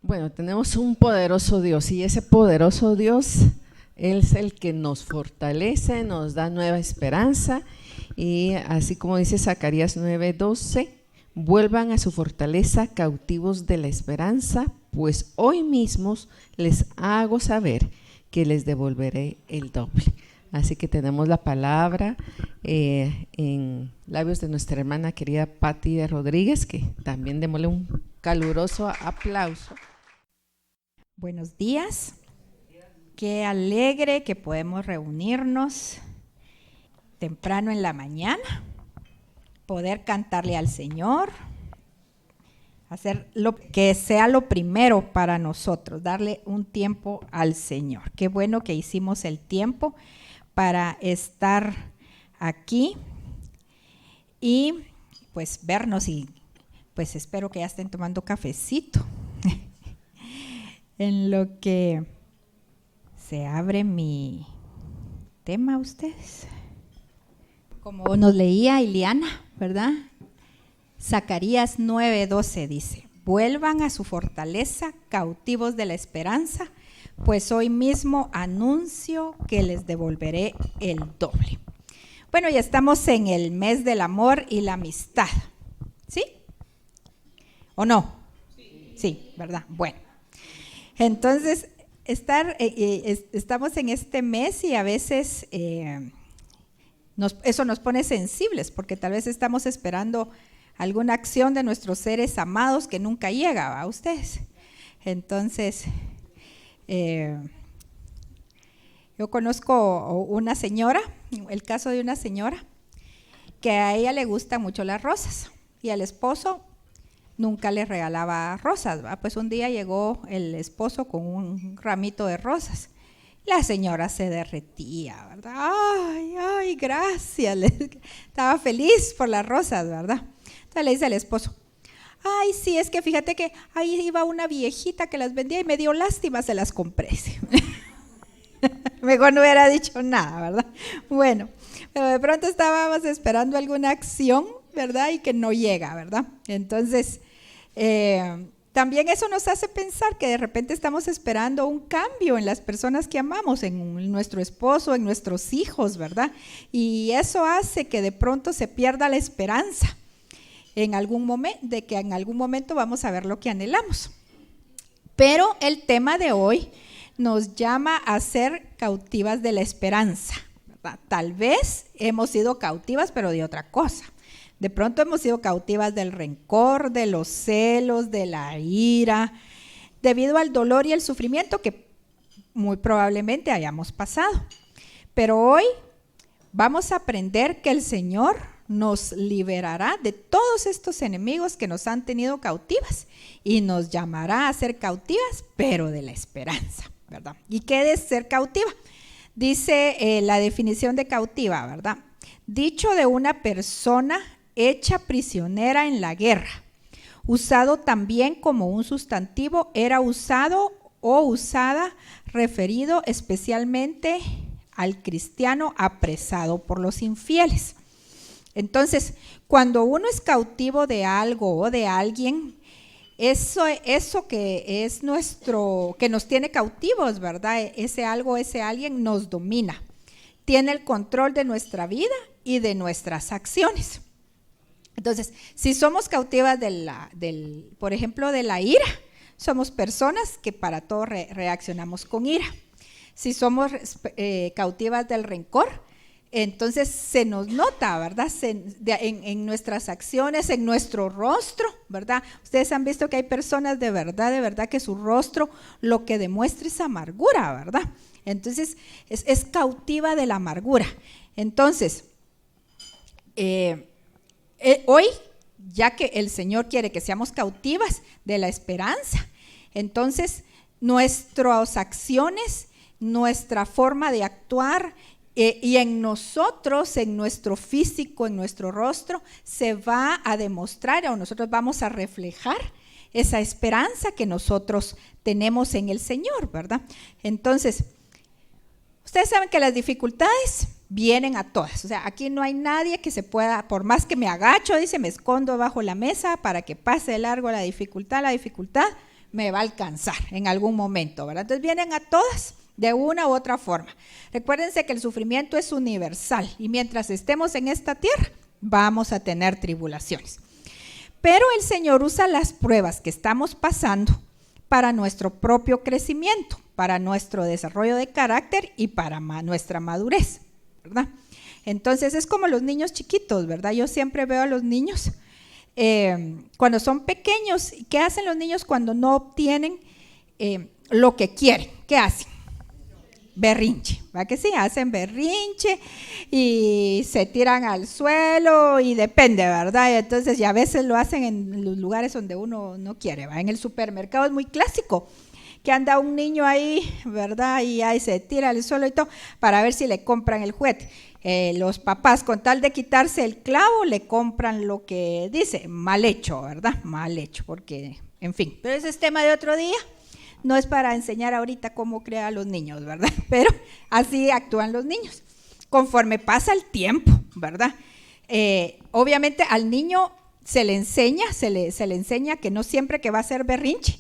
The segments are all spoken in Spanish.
Bueno, tenemos un poderoso Dios y ese poderoso Dios, Él es el que nos fortalece, nos da nueva esperanza y así como dice Zacarías 9:12, vuelvan a su fortaleza cautivos de la esperanza, pues hoy mismo les hago saber que les devolveré el doble. Así que tenemos la palabra en labios de nuestra hermana querida Patti de Rodríguez, que también démosle un caluroso aplauso. Buenos días, qué alegre que podemos reunirnos temprano en la mañana, poder cantarle al Señor, hacer lo que sea lo primero para nosotros, darle un tiempo al Señor. Qué bueno que hicimos el tiempo para estar aquí y pues vernos y pues espero que ya estén tomando cafecito. En lo que se abre mi tema, ustedes. Como nos leía Iliana, ¿verdad? Zacarías 9:12 dice: vuelvan a su fortaleza, cautivos de la esperanza, pues hoy mismo anuncio que les devolveré el doble. Bueno, ya estamos en el mes del amor y la amistad, ¿sí? ¿O no? Sí, ¿verdad? Bueno. Entonces, estamos en este mes y a veces eso nos pone sensibles, porque tal vez estamos esperando alguna acción de nuestros seres amados que nunca llega a ustedes. Entonces, yo conozco una señora, el caso de una señora, que a ella le gustan mucho las rosas y al esposo nunca le regalaba rosas, ¿va? Pues un día llegó el esposo con un ramito de rosas. La señora se derretía, ¿verdad? Ay, gracias. Estaba feliz por las rosas, ¿verdad? Entonces le dice al esposo: ay, sí, es que fíjate que ahí iba una viejita que las vendía y me dio lástima, se las compré. Mejor no hubiera dicho nada, ¿verdad? Bueno, pero de pronto estábamos esperando alguna acción, ¿verdad? Y que no llega, ¿verdad? Entonces, también eso nos hace pensar que de repente estamos esperando un cambio en las personas que amamos, en nuestro esposo, en nuestros hijos, ¿verdad? Y eso hace que de pronto se pierda la esperanza de que en algún momento vamos a ver lo que anhelamos. Pero el tema de hoy nos llama a ser cautivas de la esperanza, ¿verdad? Tal vez hemos sido cautivas, pero de otra cosa. De pronto hemos sido cautivas del rencor, de los celos, de la ira, debido al dolor y el sufrimiento que muy probablemente hayamos pasado. Pero hoy vamos a aprender que el Señor nos liberará de todos estos enemigos que nos han tenido cautivas y nos llamará a ser cautivas, pero de la esperanza, ¿verdad? ¿Y qué es ser cautiva? Dice la definición de cautiva, ¿verdad? Dicho de una persona hecha prisionera en la guerra, usado también como un sustantivo, era usado o usada referido especialmente al cristiano apresado por los infieles. Entonces, cuando uno es cautivo de algo o de alguien, eso que es que nos tiene cautivos, ¿verdad? Ese algo, ese alguien nos domina, tiene el control de nuestra vida y de nuestras acciones. Entonces, si somos cautivas por ejemplo, de la ira, somos personas que para todo reaccionamos con ira. Si somos cautivas del rencor, entonces se nos nota, ¿verdad? En nuestras acciones, en nuestro rostro, ¿verdad? Ustedes han visto que hay personas de verdad que su rostro lo que demuestra es amargura, ¿verdad? Entonces, es cautiva de la amargura. Entonces, hoy, ya que el Señor quiere que seamos cautivas de la esperanza, entonces nuestras acciones, nuestra forma de actuar y en nosotros, en nuestro físico, en nuestro rostro, se va a demostrar o nosotros vamos a reflejar esa esperanza que nosotros tenemos en el Señor, ¿verdad? Entonces, ustedes saben que las dificultades vienen a todas, o sea, aquí no hay nadie que se pueda, por más que me agacho, dice, me escondo bajo la mesa para que pase de largo la dificultad me va a alcanzar en algún momento, ¿verdad? Entonces vienen a todas de una u otra forma. Recuérdense que el sufrimiento es universal y mientras estemos en esta tierra vamos a tener tribulaciones. Pero el Señor usa las pruebas que estamos pasando para nuestro propio crecimiento, para nuestro desarrollo de carácter y para nuestra madurez, ¿verdad? Entonces es como los niños chiquitos, ¿verdad? Yo siempre veo a los niños cuando son pequeños. ¿Qué hacen los niños cuando no obtienen lo que quieren? ¿Qué hacen? Berrinche, ¿verdad que sí? Hacen berrinche y se tiran al suelo y depende, ¿verdad? Y entonces, y a veces lo hacen en los lugares donde uno no quiere, ¿verdad? En el supermercado es muy clásico que anda un niño ahí, ¿verdad? Y ahí se tira al suelo y todo para ver si le compran el juguete. Los papás, con tal de quitarse el clavo, le compran lo que dice, mal hecho, ¿verdad? Mal hecho, porque, en fin, pero ese es tema de otro día. No es para enseñar ahorita cómo crear a los niños, ¿verdad? Pero así actúan los niños. Conforme pasa el tiempo, ¿verdad? Obviamente al niño se le enseña que no siempre que va a hacer berrinche,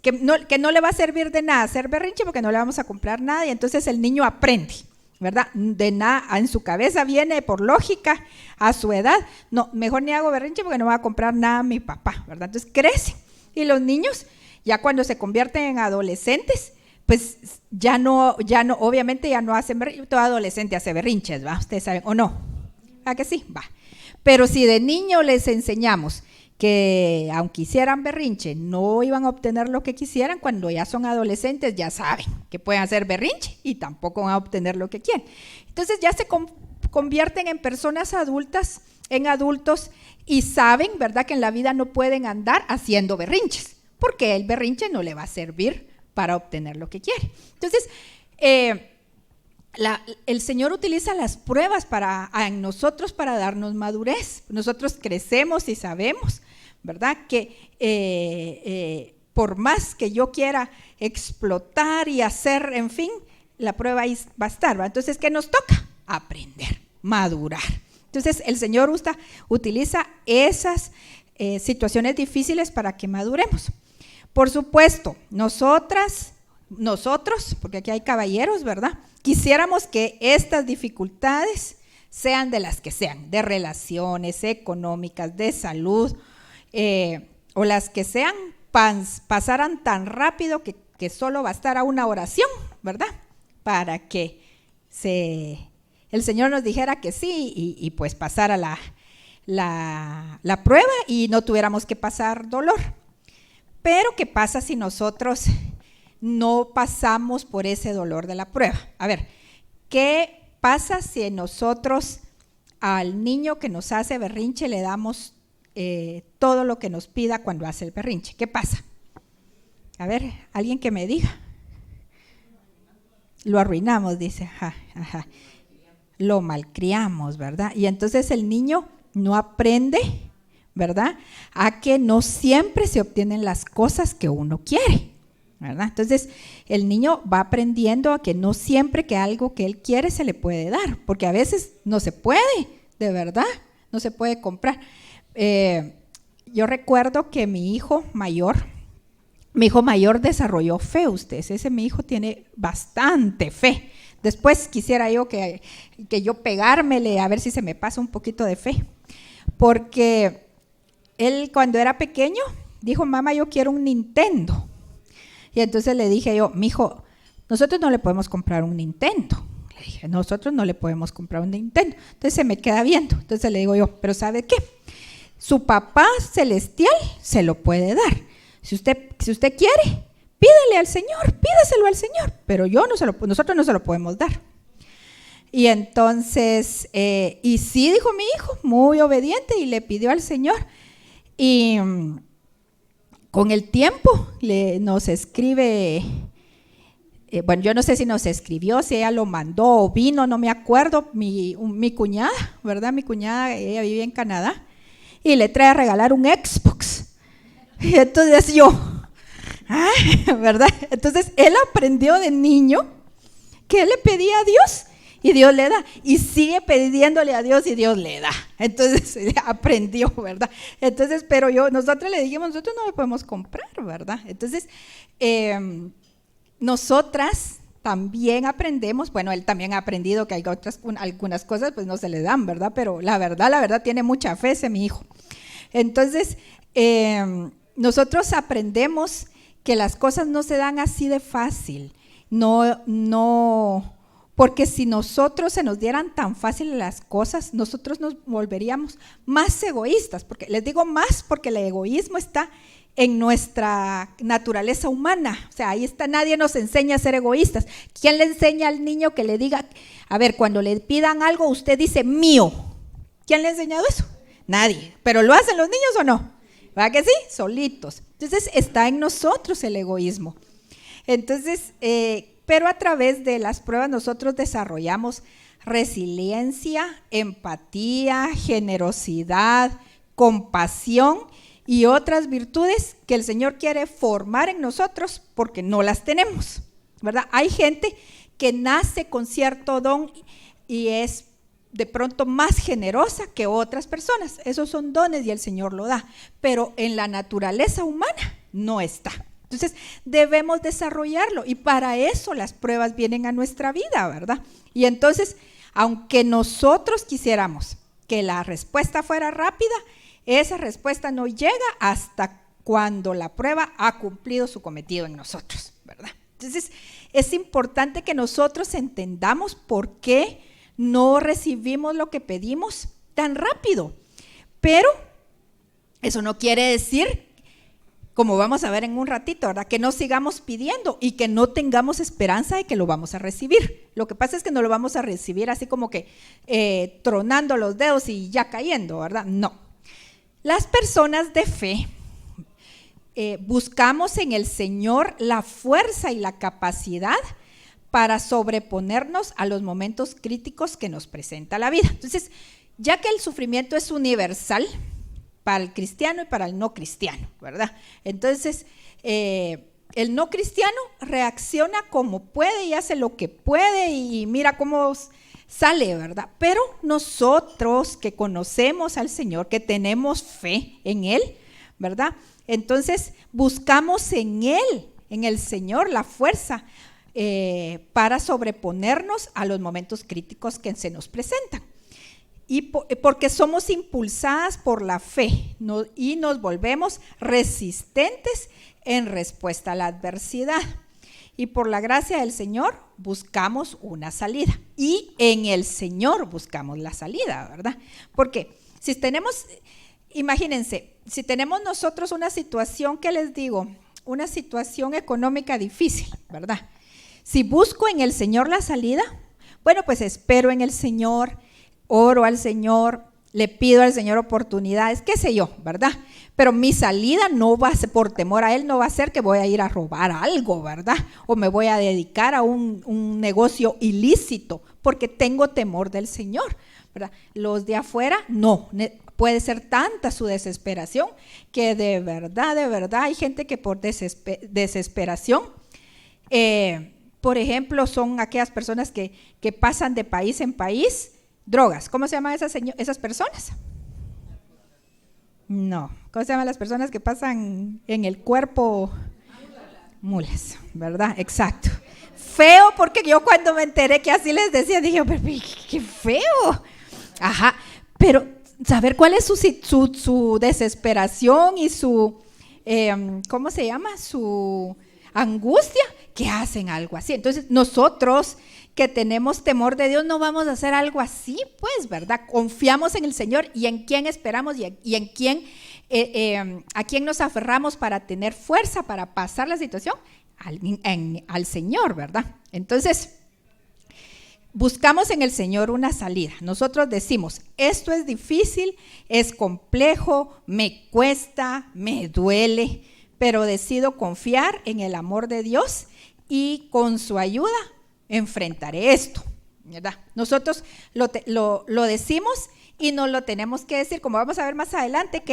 que no le va a servir de nada hacer berrinche porque no le vamos a comprar nada, y entonces el niño aprende, ¿verdad? De nada, en su cabeza viene por lógica, a su edad, no, mejor ni hago berrinche porque no va a comprar nada a mi papá, ¿verdad? Entonces crece, y los niños ya cuando se convierten en adolescentes, pues ya no, obviamente ya no hacen berrinches. Todo adolescente hace berrinches, ¿va? Ustedes saben, ¿o no? ¿A que sí? Va. Pero si de niño les enseñamos que aunque hicieran berrinche, no iban a obtener lo que quisieran, cuando ya son adolescentes ya saben que pueden hacer berrinche y tampoco van a obtener lo que quieren. Entonces ya se convierten en personas adultas, en adultos, y saben, ¿verdad?, que en la vida no pueden andar haciendo berrinches, porque el berrinche no le va a servir para obtener lo que quiere. Entonces, el Señor utiliza las pruebas en nosotros para darnos madurez. Nosotros crecemos y sabemos, ¿verdad?, que por más que yo quiera explotar y hacer, en fin, la prueba ahí va a estar, ¿verdad? Entonces, ¿qué nos toca? Aprender, madurar. Entonces, el Señor utiliza esas situaciones difíciles para que maduremos. Por supuesto, nosotros, porque aquí hay caballeros, ¿verdad?, quisiéramos que estas dificultades sean de las que sean, de relaciones económicas, de salud, o las que sean, pasaran tan rápido que solo bastara una oración, ¿verdad?, para que el Señor nos dijera que sí y pues pasara la prueba y no tuviéramos que pasar dolor. Pero ¿qué pasa si nosotros no pasamos por ese dolor de la prueba? A ver, ¿qué pasa si nosotros al niño que nos hace berrinche le damos todo lo que nos pida cuando hace el berrinche? ¿Qué pasa? A ver, alguien que me diga. Lo arruinamos, dice. Ajá. Lo malcriamos, ¿verdad? Y entonces el niño no aprende, ¿verdad?, a que no siempre se obtienen las cosas que uno quiere, ¿verdad? Entonces el niño va aprendiendo a que no siempre que algo que él quiere se le puede dar, porque a veces no se puede, de verdad, no se puede comprar. Yo recuerdo que mi hijo mayor desarrolló fe, ustedes, mi hijo tiene bastante fe. Después quisiera yo que yo pegármele a ver si se me pasa un poquito de fe, porque él cuando era pequeño dijo, mamá, yo quiero un Nintendo. Y entonces le dije yo, mijo, nosotros no le podemos comprar un Nintendo. Le dije, nosotros no le podemos comprar un Nintendo. Entonces se me queda viendo. Entonces le digo yo, pero ¿sabe qué? Su papá celestial se lo puede dar. Si usted quiere, pídele al Señor, pídaselo al Señor. Pero nosotros no se lo podemos dar. Y entonces, y sí, dijo mi hijo, muy obediente, y le pidió al Señor. Y con el tiempo nos escribe, bueno, yo no sé si nos escribió, si ella lo mandó o vino, no me acuerdo, mi cuñada, ¿verdad? Mi cuñada, ella vive en Canadá, y le trae a regalar un Xbox. Y entonces yo, ¿verdad? Entonces él aprendió de niño que él le pedía a Dios y Dios le da, y sigue pidiéndole a Dios y Dios le da. Entonces aprendió, ¿verdad? Entonces, pero nosotros le dijimos, nosotros no lo podemos comprar, ¿verdad? Entonces, nosotras también aprendemos, bueno, él también ha aprendido que hay algunas cosas pues no se le dan, ¿verdad? Pero la verdad tiene mucha fe ese mi hijo. Entonces, nosotros aprendemos que las cosas no se dan así de fácil, no, porque si nosotros se nos dieran tan fácil las cosas, nosotros nos volveríamos más egoístas, porque les digo más porque el egoísmo está en nuestra naturaleza humana, o sea, ahí está, nadie nos enseña a ser egoístas. ¿Quién le enseña al niño que le diga, a ver, cuando le pidan algo, usted dice mío? ¿Quién le ha enseñado eso? Nadie, pero ¿lo hacen los niños o no? ¿Verdad que sí? Solitos. Entonces está en nosotros el egoísmo. Entonces, pero a través de las pruebas nosotros desarrollamos resiliencia, empatía, generosidad, compasión y otras virtudes que el Señor quiere formar en nosotros porque no las tenemos, ¿verdad? Hay gente que nace con cierto don y es de pronto más generosa que otras personas. Esos son dones y el Señor lo da, pero en la naturaleza humana no está. Entonces debemos desarrollarlo y para eso las pruebas vienen a nuestra vida, ¿verdad? Y entonces, aunque nosotros quisiéramos que la respuesta fuera rápida, esa respuesta no llega hasta cuando la prueba ha cumplido su cometido en nosotros, ¿verdad? Entonces es importante que nosotros entendamos por qué no recibimos lo que pedimos tan rápido, pero eso no quiere decir, como vamos a ver en un ratito, ¿verdad?, que no sigamos pidiendo y que no tengamos esperanza de que lo vamos a recibir. Lo que pasa es que no lo vamos a recibir así como que tronando los dedos y ya cayendo, ¿verdad? No. Las personas de fe buscamos en el Señor la fuerza y la capacidad para sobreponernos a los momentos críticos que nos presenta la vida. Entonces, ya que el sufrimiento es universal para el cristiano y para el no cristiano, ¿verdad? Entonces, el no cristiano reacciona como puede y hace lo que puede y mira cómo sale, ¿verdad? Pero nosotros que conocemos al Señor, que tenemos fe en Él, ¿verdad? Entonces, buscamos en Él, en el Señor, la fuerza para sobreponernos a los momentos críticos que se nos presentan. Y porque somos impulsadas por la fe y nos volvemos resistentes en respuesta a la adversidad. Y por la gracia del Señor buscamos una salida. Y en el Señor buscamos la salida, ¿verdad? Porque si tenemos, imagínense, si tenemos nosotros una situación, ¿qué les digo? Una situación económica difícil, ¿verdad? Si busco en el Señor la salida, bueno, pues espero en el Señor, oro al Señor, le pido al Señor oportunidades, qué sé yo, ¿verdad? Pero mi salida no va a ser, por temor a Él, no va a ser que voy a ir a robar algo, ¿verdad? O me voy a dedicar a un negocio ilícito, porque tengo temor del Señor, ¿verdad? Los de afuera, no. Puede ser tanta su desesperación que de verdad hay gente que por desesperación, por ejemplo, son aquellas personas que pasan de país en país, drogas. ¿Cómo se llaman esas personas? No. ¿Cómo se llaman las personas que pasan en el cuerpo? Mulas, ¿verdad? Exacto. Feo, porque yo cuando me enteré que así les decía, dije, pero qué feo. Ajá, pero saber cuál es su desesperación y su, ¿cómo se llama? Su angustia, que hacen algo así. Entonces nosotros que tenemos temor de Dios no vamos a hacer algo así, pues, ¿verdad? Confiamos en el Señor y en quién esperamos y en quién, a quién nos aferramos para tener fuerza para pasar la situación, al Señor, ¿verdad? Entonces, buscamos en el Señor una salida. Nosotros decimos, esto es difícil, es complejo, me cuesta, me duele, pero decido confiar en el amor de Dios y con su ayuda enfrentaré esto, ¿verdad? Nosotros lo decimos y nos lo tenemos que decir, como vamos a ver más adelante,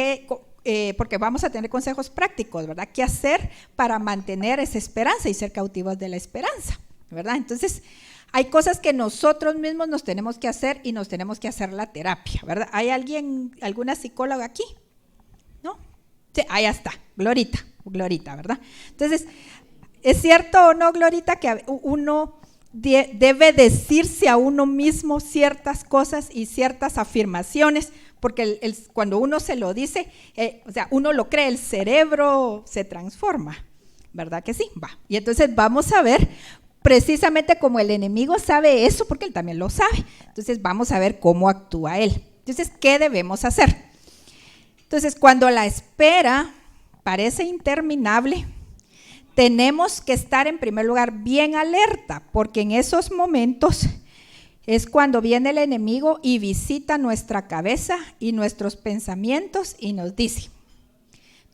porque vamos a tener consejos prácticos, ¿verdad? ¿Qué hacer para mantener esa esperanza y ser cautivos de la esperanza, ¿verdad? Entonces, Hay cosas que nosotros mismos nos tenemos que hacer y nos tenemos que hacer la terapia, ¿verdad? ¿Hay alguna psicóloga aquí? ¿No? Sí, ahí está, Glorita, ¿verdad? Entonces, ¿es cierto o no, Glorita, que uno debe decirse a uno mismo ciertas cosas y ciertas afirmaciones? Porque cuando uno se lo dice, o sea, uno lo cree, el cerebro se transforma, ¿verdad que sí? Va. Y entonces vamos a ver, precisamente como el enemigo sabe eso, porque él también lo sabe, entonces vamos a ver cómo actúa él. Entonces, ¿qué debemos hacer? Entonces, cuando la espera parece interminable, tenemos que estar en primer lugar bien alerta, porque en esos momentos es cuando viene el enemigo y visita nuestra cabeza y nuestros pensamientos y nos dice: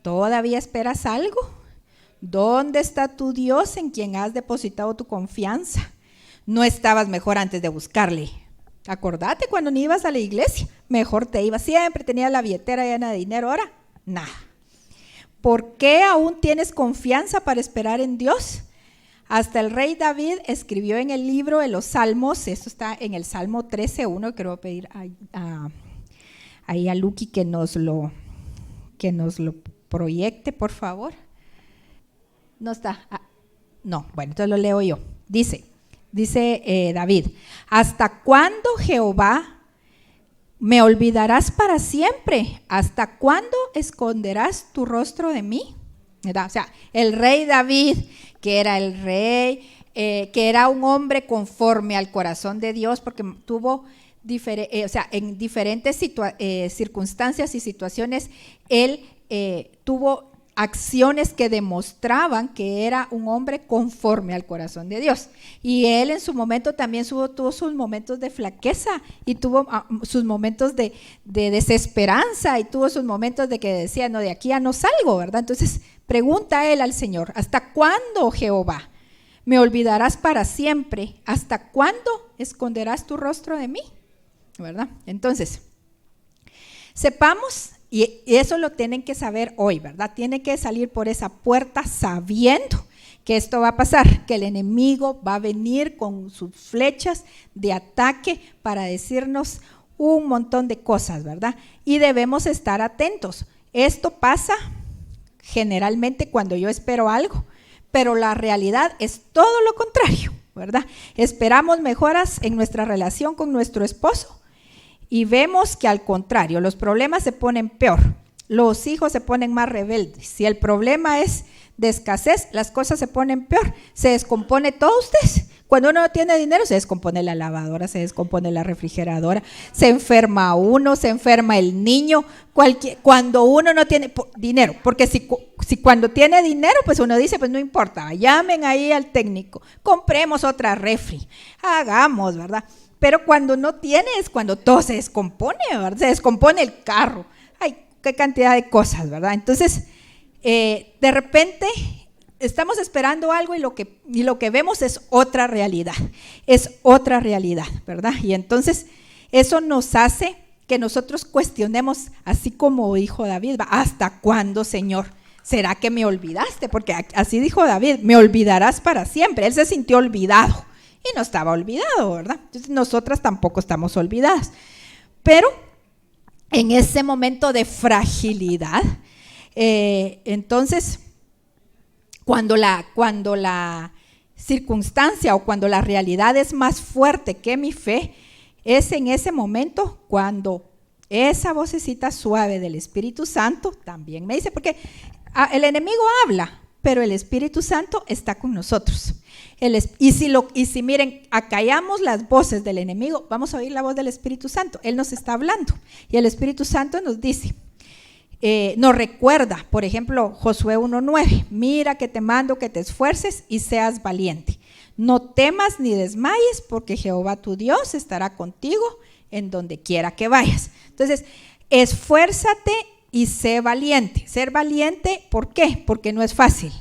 ¿todavía esperas algo? ¿Dónde está tu Dios en quien has depositado tu confianza? ¿No estabas mejor antes de buscarle? Acordate cuando ni ibas a la iglesia, mejor te ibas, siempre tenías la billetera llena de dinero, ahora nada. ¿Por qué aún tienes confianza para esperar en Dios? Hasta el rey David escribió en el libro de los Salmos, esto está en el Salmo 13:1, quiero pedir ahí a Luqui que nos lo proyecte, por favor. No está, no, bueno, entonces lo leo yo. Dice David: ¿hasta cuándo, Jehová, me olvidarás para siempre? ¿Hasta cuándo esconderás tu rostro de mí? ¿Verdad? O sea, el rey David, que era el rey, que era un hombre conforme al corazón de Dios, porque tuvo en diferentes circunstancias y situaciones, él tuvo acciones que demostraban que era un hombre conforme al corazón de Dios. Y él en su momento también tuvo sus momentos de flaqueza y tuvo sus momentos de desesperanza y tuvo sus momentos de que decía: no, de aquí ya no salgo, ¿verdad? Entonces pregunta él al Señor: ¿hasta cuándo, Jehová, me olvidarás para siempre? ¿Hasta cuándo esconderás tu rostro de mí? ¿Verdad? Entonces, sepamos, y eso lo tienen que saber hoy, ¿verdad? Tienen que salir por esa puerta sabiendo que esto va a pasar, que el enemigo va a venir con sus flechas de ataque para decirnos un montón de cosas, ¿verdad? Y debemos estar atentos. Esto pasa generalmente cuando yo espero algo, pero la realidad es todo lo contrario, ¿verdad? Esperamos mejoras en nuestra relación con nuestro esposo y vemos que al contrario, los problemas se ponen peor, los hijos se ponen más rebeldes. Si el problema es de escasez, las cosas se ponen peor, se descompone todo ustedes. Cuando uno no tiene dinero, se descompone la lavadora, se descompone la refrigeradora, se enferma uno, se enferma el niño, cuando uno no tiene dinero, porque si cuando tiene dinero, pues uno dice: pues no importa, llamen ahí al técnico, compremos otra refri, hagamos, ¿verdad? Pero cuando no tiene es cuando todo se descompone, ¿verdad? Se descompone el carro, ay, qué cantidad de cosas, ¿verdad? Entonces, de repente estamos esperando algo y lo que vemos es otra realidad, ¿verdad? Y entonces eso nos hace que nosotros cuestionemos, así como dijo David: ¿hasta cuándo, Señor? ¿Será que me olvidaste? Porque así dijo David: me olvidarás para siempre. Él se sintió olvidado y no estaba olvidado, ¿verdad? Entonces nosotras tampoco estamos olvidadas, pero en ese momento de fragilidad, entonces cuando la circunstancia o cuando la realidad es más fuerte que mi fe, es en ese momento cuando esa vocecita suave del Espíritu Santo también me dice, porque el enemigo habla, pero el Espíritu Santo está con nosotros. Y si miren, acallamos las voces del enemigo, vamos a oír la voz del Espíritu Santo. Él nos está hablando y el Espíritu Santo nos dice, nos recuerda, por ejemplo, Josué 1:9: mira que te mando que te esfuerces y seas valiente. No temas ni desmayes, porque Jehová tu Dios estará contigo en donde quiera que vayas. Entonces, esfuérzate y sé valiente. Ser valiente, ¿por qué? Porque no es fácil.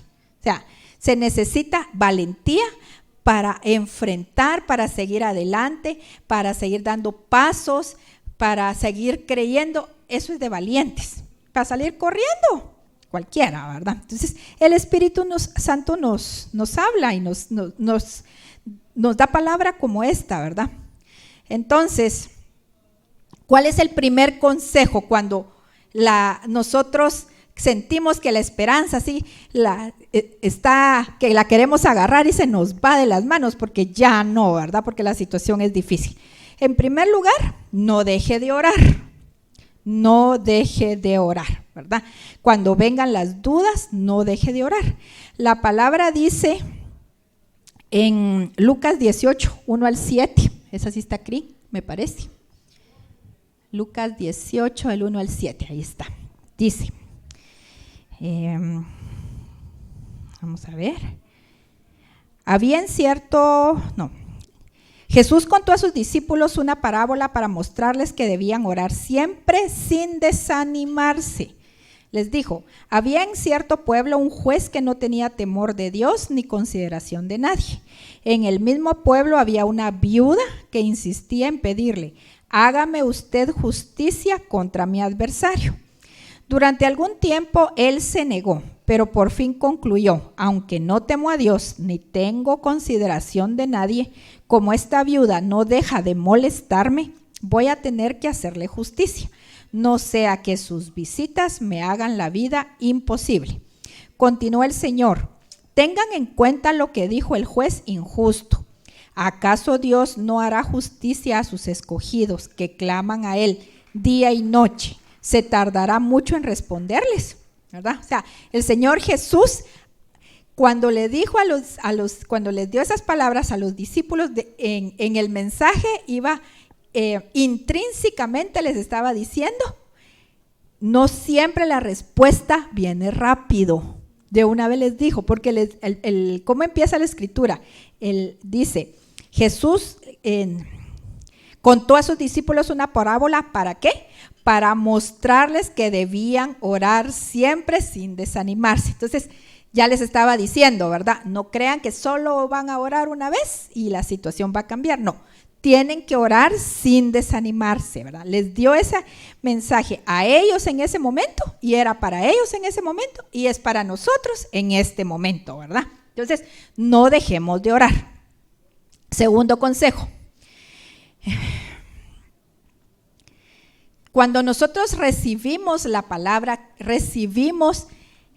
O sea, se necesita valentía para enfrentar, para seguir adelante, para seguir dando pasos, para seguir creyendo. Eso es de valientes. Para salir corriendo, cualquiera, ¿verdad? Entonces, el Espíritu Santo nos habla y nos nos da palabra como esta, ¿verdad? Entonces, ¿cuál es el primer consejo cuando nosotros sentimos que la esperanza sí que la queremos agarrar y se nos va de las manos porque ya no, ¿verdad? Porque la situación es difícil. En primer lugar, no deje de orar. No deje de orar, ¿verdad? Cuando vengan las dudas, no deje de orar. La palabra dice en Lucas 18, 1 al 7, esa sí está aquí, me parece. Lucas 18, el 1 al 7, ahí está. Dice, vamos a ver. Jesús contó a sus discípulos una parábola para mostrarles que debían orar siempre sin desanimarse. Les dijo, había en cierto pueblo un juez que no tenía temor de Dios ni consideración de nadie. En el mismo pueblo había una viuda que insistía en pedirle, hágame usted justicia contra mi adversario. Durante algún tiempo él se negó, pero por fin concluyó, aunque no temo a Dios ni tengo consideración de nadie, como esta viuda no deja de molestarme, voy a tener que hacerle justicia, no sea que sus visitas me hagan la vida imposible. Continuó el Señor, tengan en cuenta lo que dijo el juez injusto. ¿Acaso Dios no hará justicia a sus escogidos que claman a Él día y noche? ¿Se tardará mucho en responderles? ¿Verdad? O sea, el Señor Jesús, cuando le dijo cuando les dio esas palabras a los discípulos, en el mensaje iba intrínsecamente les estaba diciendo, no siempre la respuesta viene rápido. De una vez les dijo, porque ¿cómo empieza la escritura? Él dice, Jesús contó a sus discípulos una parábola, ¿para qué? Para mostrarles que debían orar siempre sin desanimarse. Entonces, ya les estaba diciendo, ¿verdad? No crean que solo van a orar una vez y la situación va a cambiar. No, tienen que orar sin desanimarse, ¿verdad? Les dio ese mensaje a ellos en ese momento y era para ellos en ese momento y es para nosotros en este momento, ¿verdad? Entonces, no dejemos de orar. Segundo consejo. Cuando nosotros recibimos la palabra, recibimos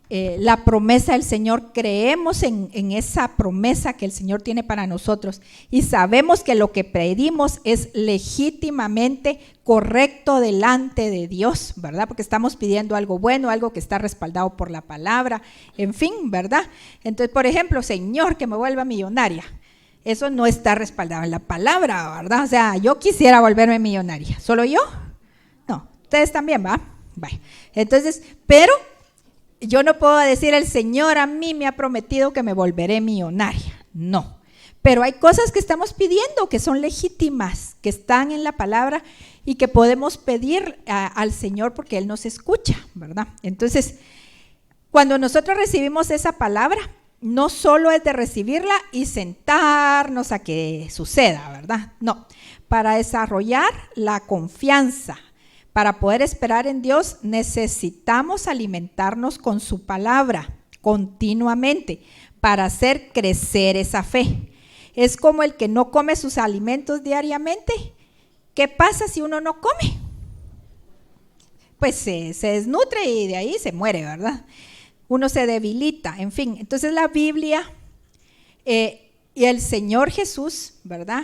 la promesa del Señor, creemos en esa promesa que el Señor tiene para nosotros y sabemos que lo que pedimos es legítimamente correcto delante de Dios, ¿verdad? Porque estamos pidiendo algo bueno, algo que está respaldado por la palabra, en fin, ¿verdad? Entonces, por ejemplo, Señor, que me vuelva millonaria. Eso no está respaldado en la palabra, ¿verdad? O sea, yo quisiera volverme millonaria. ¿Solo yo? No, ustedes también, ¿va? Vale. Entonces, pero yo no puedo decir el Señor a mí me ha prometido que me volveré millonaria. No, pero hay cosas que estamos pidiendo que son legítimas, que están en la palabra y que podemos pedir al Señor porque Él nos escucha, ¿verdad? Entonces, cuando nosotros recibimos esa palabra, no solo es de recibirla y sentarnos a que suceda, ¿verdad? No, para desarrollar la confianza, para poder esperar en Dios, necesitamos alimentarnos con su palabra continuamente para hacer crecer esa fe. Es como el que no come sus alimentos diariamente. ¿Qué pasa si uno no come? Pues se desnutre y de ahí se muere, ¿verdad? Uno se debilita, en fin. Entonces la Biblia y el Señor Jesús, ¿verdad?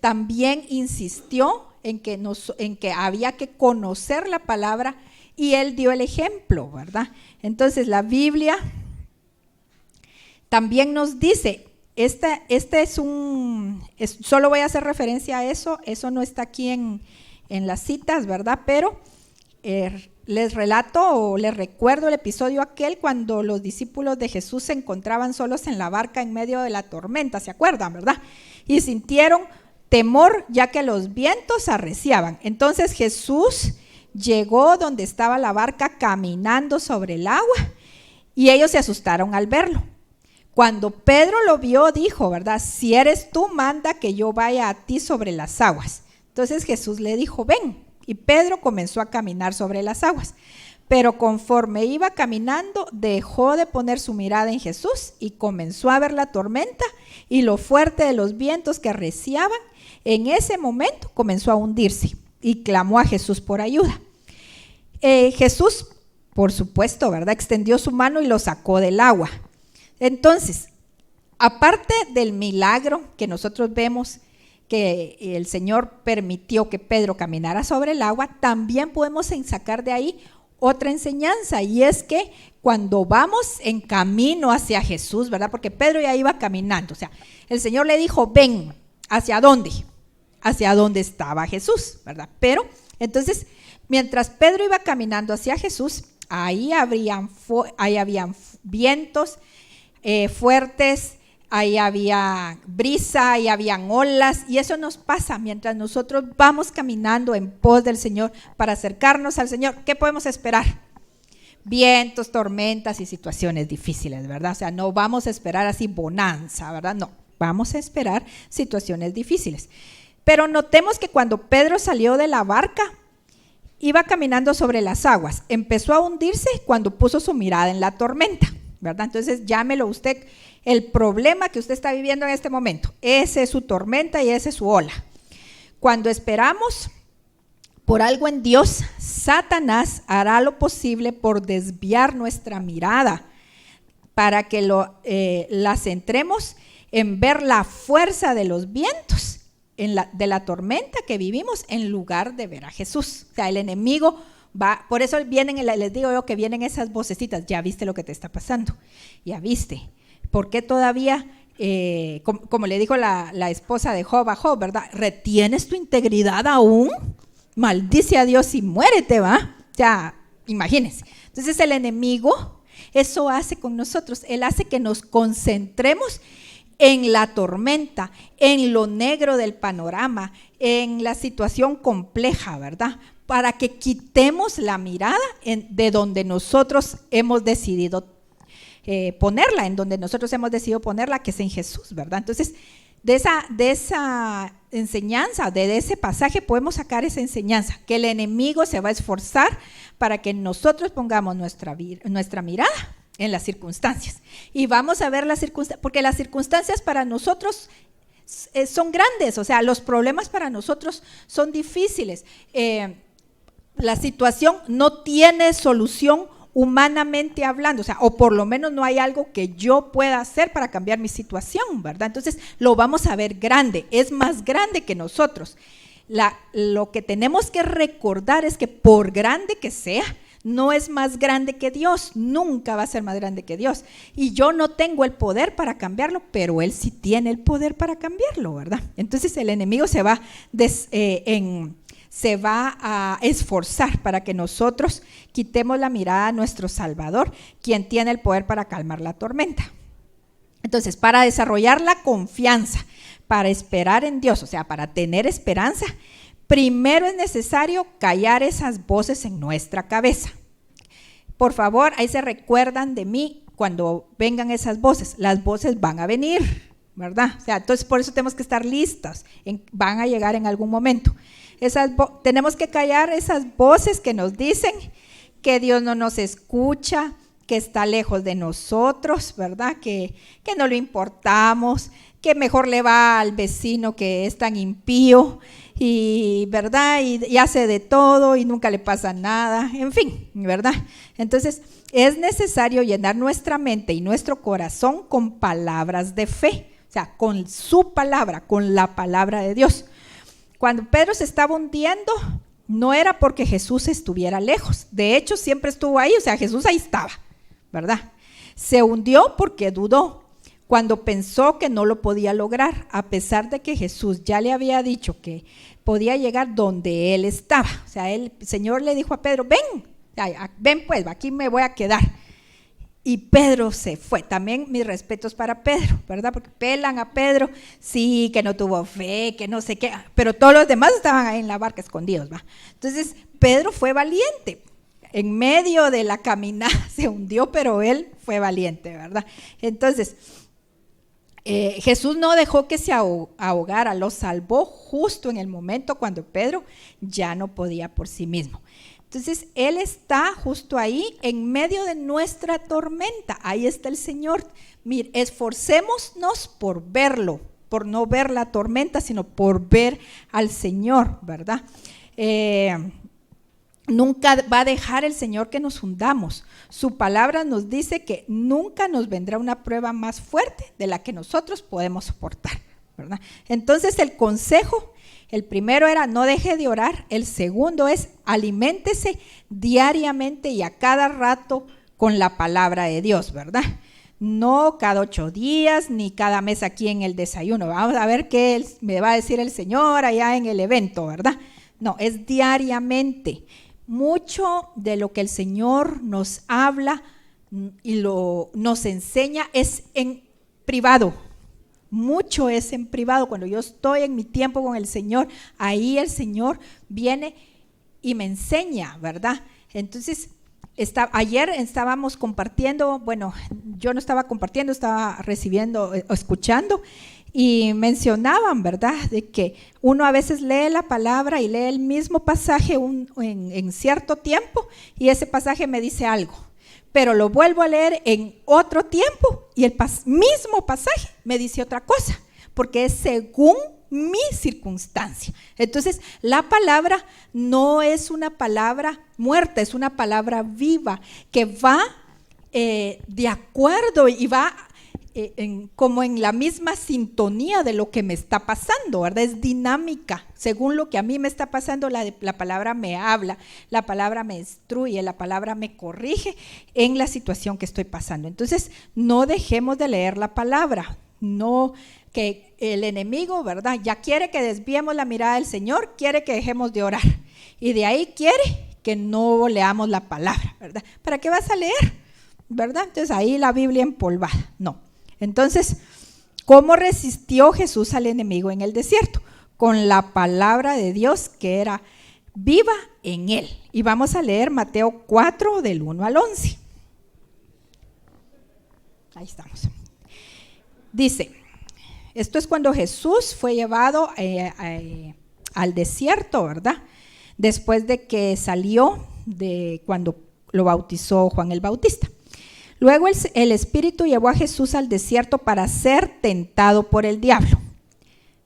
También insistió en que había que conocer la palabra y Él dio el ejemplo, ¿verdad? Entonces la Biblia también nos dice, solo voy a hacer referencia a eso no está aquí en las citas, ¿verdad? Pero les relato o les recuerdo el episodio aquel cuando los discípulos de Jesús se encontraban solos en la barca en medio de la tormenta, ¿se acuerdan, verdad? Y sintieron temor ya que los vientos arreciaban. Entonces Jesús llegó donde estaba la barca caminando sobre el agua y ellos se asustaron al verlo. Cuando Pedro lo vio, dijo, ¿verdad? Si eres tú, manda que yo vaya a ti sobre las aguas. Entonces Jesús le dijo, ven. Y Pedro comenzó a caminar sobre las aguas. Pero conforme iba caminando, dejó de poner su mirada en Jesús y comenzó a ver la tormenta y lo fuerte de los vientos que arreciaban. En ese momento comenzó a hundirse y clamó a Jesús por ayuda. Jesús, por supuesto, ¿verdad?, extendió su mano y lo sacó del agua. Entonces, aparte del milagro que nosotros vemos, que el Señor permitió que Pedro caminara sobre el agua, también podemos sacar de ahí otra enseñanza, y es que cuando vamos en camino hacia Jesús, ¿verdad? Porque Pedro ya iba caminando, o sea, el Señor le dijo, ven, ¿hacia dónde? Hacia donde estaba Jesús, ¿verdad? Pero, entonces, mientras Pedro iba caminando hacia Jesús, ahí habían vientos fuertes, ahí había brisa, ahí habían olas, y eso nos pasa mientras nosotros vamos caminando en pos del Señor para acercarnos al Señor. ¿Qué podemos esperar? Vientos, tormentas y situaciones difíciles, ¿verdad? O sea, no vamos a esperar así bonanza, ¿verdad? No, vamos a esperar situaciones difíciles. Pero notemos que cuando Pedro salió de la barca, iba caminando sobre las aguas, empezó a hundirse cuando puso su mirada en la tormenta, ¿verdad? Entonces llámelo usted el problema que usted está viviendo en este momento. Ese es su tormenta y ese es su ola. Cuando esperamos por algo en Dios, Satanás hará lo posible por desviar nuestra mirada para que la centremos en ver la fuerza de los vientos, de la tormenta que vivimos, en lugar de ver a Jesús. O sea, el enemigo va, por eso les digo yo que vienen esas vocecitas, ya viste lo que te está pasando, ya viste. ¿Por qué todavía, como le dijo la esposa de Job a Job, ¿verdad? ¿Retienes tu integridad aún? Maldice a Dios y muérete, ¿va? O sea, imagínense. Entonces el enemigo, eso hace con nosotros, él hace que nos concentremos en la tormenta, en lo negro del panorama, en la situación compleja, ¿verdad? Para que quitemos la mirada de donde nosotros hemos decidido ponerla, en donde nosotros hemos decidido ponerla, que es en Jesús, ¿verdad? Entonces, de esa enseñanza, de ese pasaje, podemos sacar esa enseñanza, que el enemigo se va a esforzar para que nosotros pongamos nuestra mirada en las circunstancias. Y vamos a ver las circunstancias, porque las circunstancias para nosotros son grandes, o sea, los problemas para nosotros son difíciles. La situación no tiene solución humanamente hablando, o sea, o por lo menos no hay algo que yo pueda hacer para cambiar mi situación, ¿verdad? Entonces lo vamos a ver grande, es más grande que nosotros. Lo que tenemos que recordar es que por grande que sea, no es más grande que Dios, nunca va a ser más grande que Dios. Y yo no tengo el poder para cambiarlo, pero Él sí tiene el poder para cambiarlo, ¿verdad? Entonces el enemigo se va a esforzar para que nosotros quitemos la mirada a nuestro Salvador, quien tiene el poder para calmar la tormenta. Entonces, para desarrollar la confianza, para esperar en Dios, o sea, para tener esperanza, primero es necesario callar esas voces en nuestra cabeza. Por favor, ahí se recuerdan de mí cuando vengan esas voces. Las voces van a venir, ¿verdad? O sea, entonces por eso tenemos que estar listas, van a llegar en algún momento. Tenemos que callar esas voces que nos dicen que Dios no nos escucha, que está lejos de nosotros, ¿verdad? Que no lo importamos, que mejor le va al vecino que es tan impío, y ¿verdad? Y hace de todo y nunca le pasa nada, en fin, ¿verdad? Entonces es necesario llenar nuestra mente y nuestro corazón con palabras de fe, o sea, con su palabra, con la palabra de Dios. Cuando Pedro se estaba hundiendo, no era porque Jesús estuviera lejos, de hecho siempre estuvo ahí, o sea, Jesús ahí estaba, ¿verdad? Se hundió porque dudó, cuando pensó que no lo podía lograr, a pesar de que Jesús ya le había dicho que podía llegar donde él estaba. O sea, el Señor le dijo a Pedro, ven pues, aquí me voy a quedar. Y Pedro se fue. También mis respetos para Pedro, ¿verdad? Porque pelan a Pedro, sí, que no tuvo fe, que no sé qué, pero todos los demás estaban ahí en la barca escondidos, ¿va? Entonces, Pedro fue valiente. En medio de la caminada se hundió, pero él fue valiente, ¿verdad? Entonces, Jesús no dejó que se ahogara, lo salvó justo en el momento cuando Pedro ya no podía por sí mismo. Entonces, Él está justo ahí en medio de nuestra tormenta. Ahí está el Señor. Mire, esforcémonos por verlo, por no ver la tormenta, sino por ver al Señor, ¿verdad? Nunca va a dejar el Señor que nos hundamos. Su palabra nos dice que nunca nos vendrá una prueba más fuerte de la que nosotros podemos soportar, ¿verdad? Entonces, el consejo, el primero era no deje de orar, el segundo es aliméntese diariamente y a cada rato con la palabra de Dios, ¿verdad? No cada 8 días ni cada mes aquí en el desayuno. Vamos a ver qué me va a decir el Señor allá en el evento, ¿verdad? No, es diariamente. Mucho de lo que el Señor nos habla y nos enseña es en privado. Mucho es en privado. Cuando yo estoy en mi tiempo con el Señor, ahí el Señor viene y me enseña, ¿verdad? Entonces, ayer estábamos compartiendo, bueno, yo no estaba compartiendo, estaba recibiendo, escuchando, y mencionaban, ¿verdad?, de que uno a veces lee la palabra y lee el mismo pasaje en cierto tiempo, y ese pasaje me dice algo, pero lo vuelvo a leer en otro tiempo y el mismo pasaje me dice otra cosa, porque es según mi circunstancia. Entonces, la palabra no es una palabra muerta, es una palabra viva que va de acuerdo y va como en la misma sintonía de lo que me está pasando, ¿verdad? Es dinámica, según lo que a mí me está pasando, la palabra me habla, la palabra me instruye, la palabra me corrige en la situación que estoy pasando. Entonces, no dejemos de leer la palabra, no que el enemigo, ¿verdad?, ya quiere que desviemos la mirada del Señor, quiere que dejemos de orar, y de ahí quiere que no leamos la palabra, ¿verdad? ¿Para qué vas a leer? ¿Verdad? Entonces ahí la Biblia empolvada, no. Entonces, ¿cómo resistió Jesús al enemigo en el desierto? Con la palabra de Dios que era viva en él. Y vamos a leer Mateo 4 del 1 al 11. Ahí estamos. Dice, esto es cuando Jesús fue llevado al desierto, ¿verdad? Después de que salió de cuando lo bautizó Juan el Bautista. Luego el Espíritu llevó a Jesús al desierto para ser tentado por el diablo.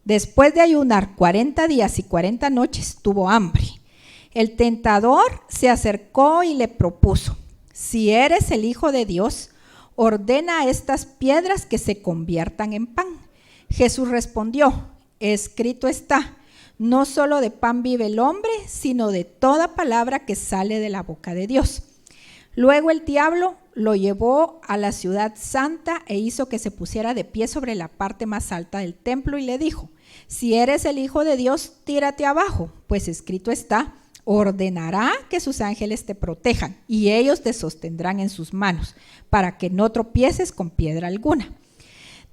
Después de ayunar 40 días y 40 noches, tuvo hambre. El tentador se acercó y le propuso, si eres el Hijo de Dios, ordena a estas piedras que se conviertan en pan. Jesús respondió, escrito está, no solo de pan vive el hombre, sino de toda palabra que sale de la boca de Dios. Luego el diablo lo llevó a la ciudad santa e hizo que se pusiera de pie sobre la parte más alta del templo y le dijo, si eres el Hijo de Dios, tírate abajo, pues escrito está, ordenará que sus ángeles te protejan y ellos te sostendrán en sus manos para que no tropieces con piedra alguna.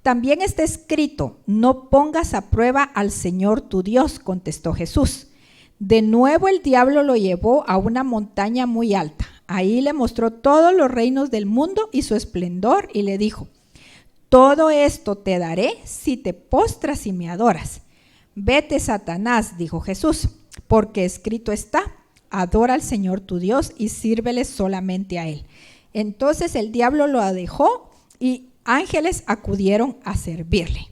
También está escrito, no pongas a prueba al Señor tu Dios, contestó Jesús. De nuevo el diablo lo llevó a una montaña muy alta. Ahí le mostró todos los reinos del mundo y su esplendor y le dijo, todo esto te daré si te postras y me adoras. Vete, Satanás, dijo Jesús, porque escrito está, adora al Señor tu Dios y sírvele solamente a Él. Entonces el diablo lo dejó y ángeles acudieron a servirle.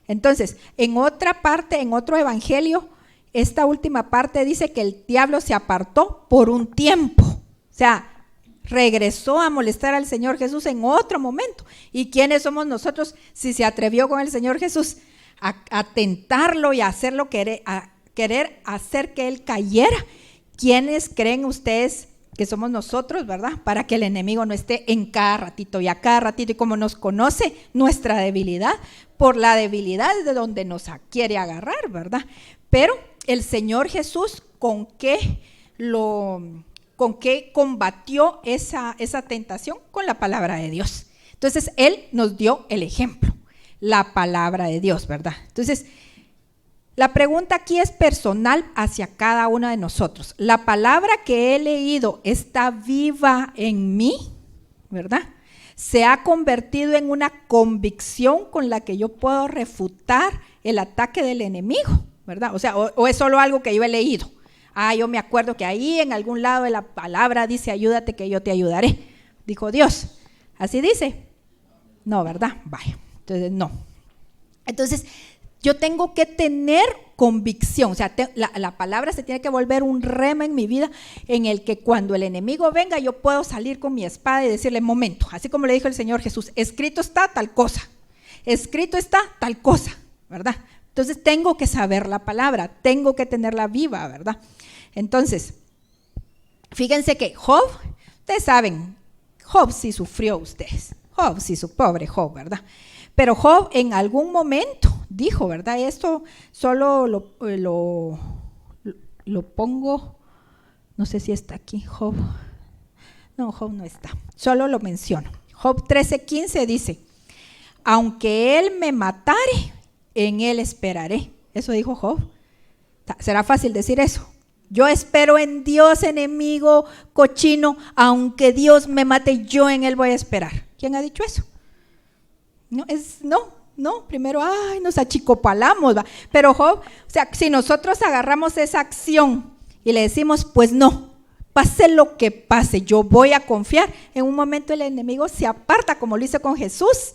Entonces, en otra parte, en otro evangelio, esta última parte dice que el diablo se apartó por un tiempo. O sea, regresó a molestar al Señor Jesús en otro momento. ¿Y quiénes somos nosotros si se atrevió con el Señor Jesús a tentarlo y a hacerlo a querer hacer que Él cayera? ¿Quiénes creen ustedes que somos nosotros, verdad? Para que el enemigo no esté en cada ratito y a cada ratito, y como nos conoce nuestra debilidad, por la debilidad es de donde nos quiere agarrar, ¿verdad? Pero el Señor Jesús, ¿con qué combatió esa tentación? Con la palabra de Dios. Entonces, Él nos dio el ejemplo, la palabra de Dios, ¿verdad? Entonces, la pregunta aquí es personal hacia cada uno de nosotros. ¿La palabra que he leído está viva en mí? ¿Verdad? ¿Se ha convertido en una convicción con la que yo puedo refutar el ataque del enemigo? ¿Verdad? O sea, o es solo algo que yo he leído. yo me acuerdo que ahí en algún lado de la palabra dice, ayúdate que yo te ayudaré. Dijo Dios. ¿Así dice? No, ¿verdad? Vaya, entonces no. Entonces, yo tengo que tener convicción, o sea, la palabra se tiene que volver un rema en mi vida, en el que cuando el enemigo venga, yo puedo salir con mi espada y decirle, momento, así como le dijo el Señor Jesús, escrito está tal cosa, escrito está tal cosa, ¿verdad? Entonces tengo que saber la palabra, tengo que tenerla viva, ¿verdad? Entonces, fíjense que Job, ustedes saben, Job sí sufrió ustedes, Job sí, su pobre Job, ¿verdad? Pero Job en algún momento dijo, ¿verdad? Esto solo lo pongo, no sé si está aquí, Job. No, Job no está, solo lo menciono. Job 13:15 dice, aunque él me matare, en él esperaré. Eso dijo Job. ¿Será fácil decir eso? Yo espero en Dios, enemigo cochino, aunque Dios me mate, yo en él voy a esperar. ¿Quién ha dicho eso? No, primero, nos achicopalamos, ¿va? Pero Job, o sea, si nosotros agarramos esa acción y le decimos, pues no, pase lo que pase, yo voy a confiar, en un momento el enemigo se aparta, como lo hizo con Jesús.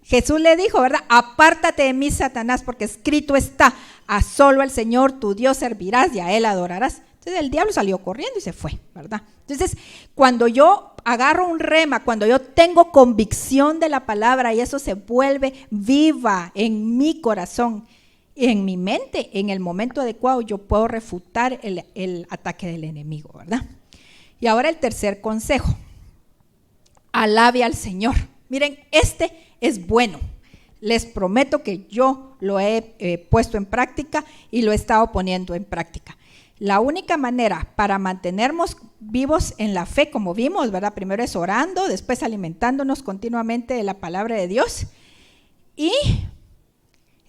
Jesús le dijo, ¿verdad? Apártate de mí, Satanás, porque escrito está, a solo al Señor tu Dios servirás y a Él adorarás. Entonces el diablo salió corriendo y se fue, ¿verdad? Entonces, cuando yo agarro un rema, cuando yo tengo convicción de la palabra y eso se vuelve viva en mi corazón y en mi mente, en el momento adecuado yo puedo refutar el ataque del enemigo, ¿verdad? Y ahora el tercer consejo, alabe al Señor. Miren, este es bueno. Les prometo que yo lo he puesto en práctica y lo he estado poniendo en práctica. La única manera para mantenernos vivos en la fe, como vimos, ¿verdad? Primero es orando, después alimentándonos continuamente de la palabra de Dios. Y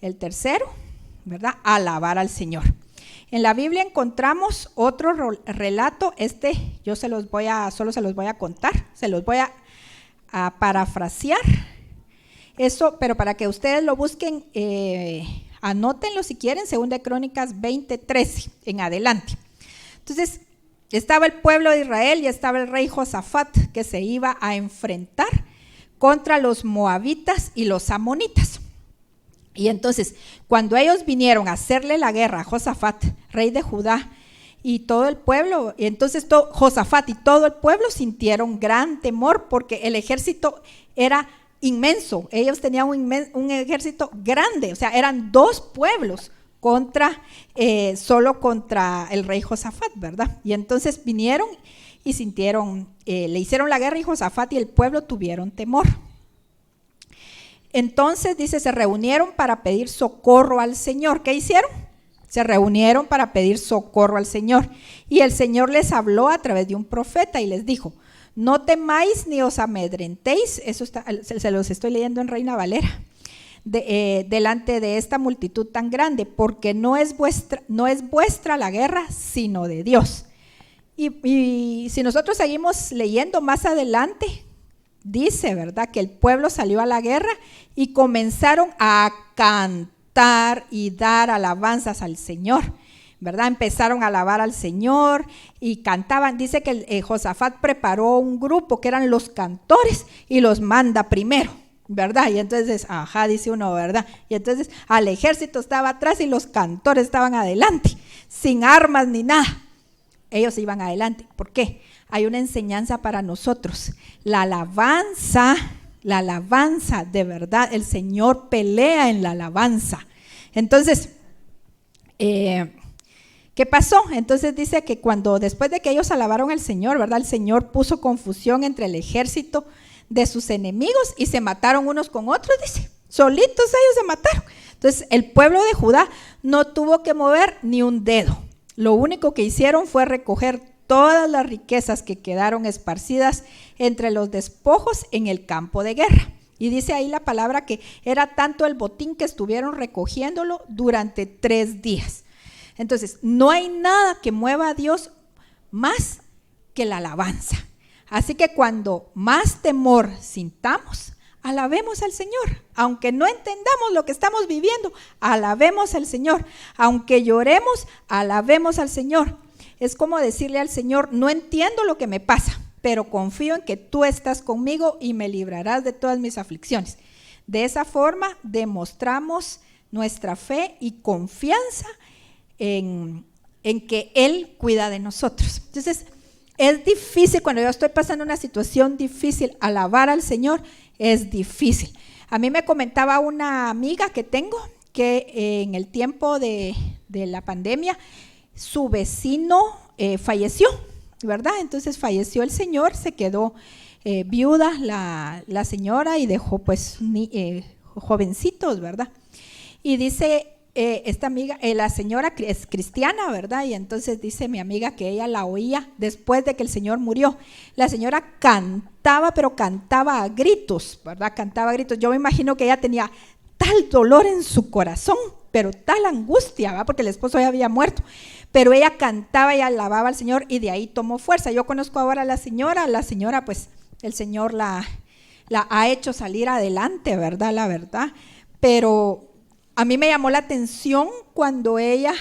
el tercero, ¿verdad? Alabar al Señor. En la Biblia encontramos otro relato, yo solo se los voy a contar, se los voy a parafrasear. Eso, pero para que ustedes lo busquen, anótenlo si quieren, 2 Crónicas 20:13 en adelante. Entonces, estaba el pueblo de Israel y estaba el rey Josafat que se iba a enfrentar contra los moabitas y los amonitas. Y entonces, cuando ellos vinieron a hacerle la guerra a Josafat, rey de Judá, y todo el pueblo, y entonces Josafat y todo el pueblo sintieron gran temor porque el ejército era inmenso, ellos tenían un ejército grande, o sea, eran 2 pueblos solo contra el rey Josafat, ¿verdad? Y entonces vinieron y sintieron, le hicieron la guerra y Josafat y el pueblo tuvieron temor. Entonces dice, se reunieron para pedir socorro al Señor. ¿Qué hicieron? Se reunieron para pedir socorro al Señor. Y el Señor les habló a través de un profeta y les dijo, no temáis ni os amedrentéis, eso se los estoy leyendo en Reina Valera, delante de esta multitud tan grande, porque no es vuestra la guerra, sino de Dios. Y si nosotros seguimos leyendo más adelante, dice, ¿verdad?, que el pueblo salió a la guerra y comenzaron a cantar y dar alabanzas al Señor, ¿verdad? Empezaron a alabar al Señor y cantaban. Dice que Josafat preparó un grupo que eran los cantores y los manda primero, ¿verdad? Y entonces, dice uno, ¿verdad? Y entonces al ejército estaba atrás y los cantores estaban adelante, sin armas ni nada. Ellos iban adelante. ¿Por qué? Hay una enseñanza para nosotros. La alabanza, de verdad, el Señor pelea en la alabanza. Entonces, ¿qué pasó? Entonces dice que después de que ellos alabaron al Señor, ¿verdad? El Señor puso confusión entre el ejército de sus enemigos y se mataron unos con otros, dice. Solitos ellos se mataron. Entonces, el pueblo de Judá no tuvo que mover ni un dedo. Lo único que hicieron fue recoger todas las riquezas que quedaron esparcidas entre los despojos en el campo de guerra. Y dice ahí la palabra que era tanto el botín que estuvieron recogiéndolo durante 3 días. Entonces, no hay nada que mueva a Dios más que la alabanza. Así que cuando más temor sintamos, alabemos al Señor. Aunque no entendamos lo que estamos viviendo, alabemos al Señor. Aunque lloremos, alabemos al Señor. Es como decirle al Señor, no entiendo lo que me pasa, pero confío en que tú estás conmigo y me librarás de todas mis aflicciones. De esa forma demostramos nuestra fe y confianza en que Él cuida de nosotros. Entonces, es difícil cuando yo estoy pasando una situación difícil, alabar al Señor es difícil. A mí me comentaba una amiga que tengo que en el tiempo de la pandemia, su vecino falleció, ¿verdad? Entonces falleció el señor, se quedó viuda la señora y dejó pues jovencitos, ¿verdad? Y dice esta amiga, la señora es cristiana, ¿verdad? Y entonces dice mi amiga que ella la oía después de que el señor murió. La señora cantaba, pero cantaba a gritos, ¿verdad? Cantaba a gritos. Yo me imagino que ella tenía tal dolor en su corazón, pero tal angustia, ¿verdad? Porque el esposo ya había muerto. Pero ella cantaba y alababa al Señor y de ahí tomó fuerza. Yo conozco ahora a la señora pues el Señor la ha hecho salir adelante, ¿verdad? La verdad. Pero a mí me llamó la atención cuando ella,